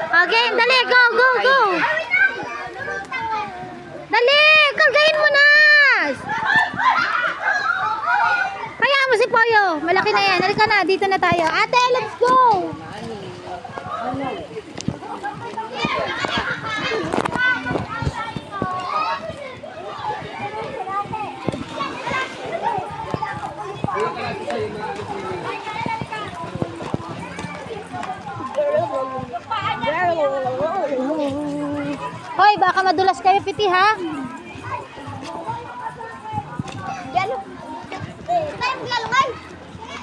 Okay, dali, go, go, go. Dali, kargahin mo na. Kaya mo si Poyo. Malaki na yan. Halika na, dito na tayo. Ate, let's go. Hoy, baka madulas kayo, Piti, ha?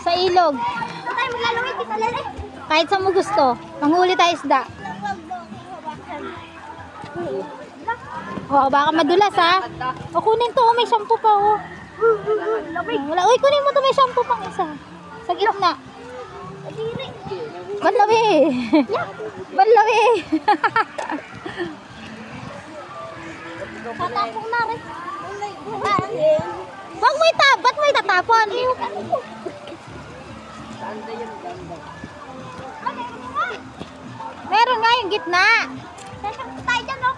Sa ilog. Kahit sa mo gusto. Manghuli tayo isda. Oh, baka madulas, ha? O, kunin to. May shampoo pa, oh. Wala. Uy, kunin mo to. May shampoo pang isa. Sa gitna. Banlawi. Banlawi. Tatapong na rin. Wag mo ba't mo itatapon? Meron nga yung gitna. Tayo dyan, no?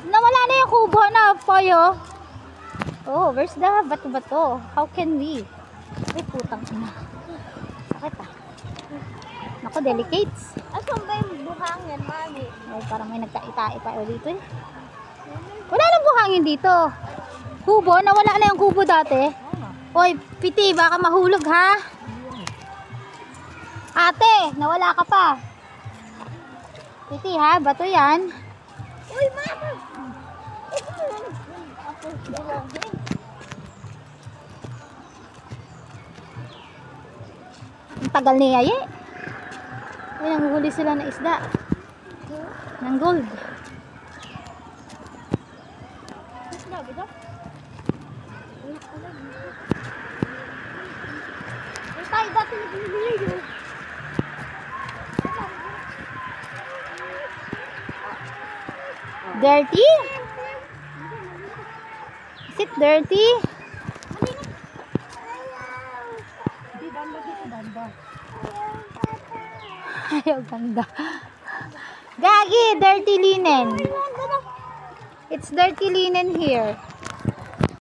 Nawala na yung kubo na, Poyo. Oh, where's the bato-bato? How can we? Ay, putang ina. Sakit, ah. Naku, delicates. Asan ba yung buhangin, mami? Ay, parang may nagkaita-ita pa dito, eh. Wala nang buhangin dito. Kubo? Nawala na yung kubo dati. Hoy, Piti, baka mahulog, ha? Ate, nawala ka pa. Piti, ha? Bato yan. Uy, mama! Ang tagal ni Yaye. Ay, nanguhuli sila na isda. Ng gold. Tayo dati nagbibili. Dirty? Is it dirty? Ayaw, ganda. Gagi, dirty linen. It's dirty linen here.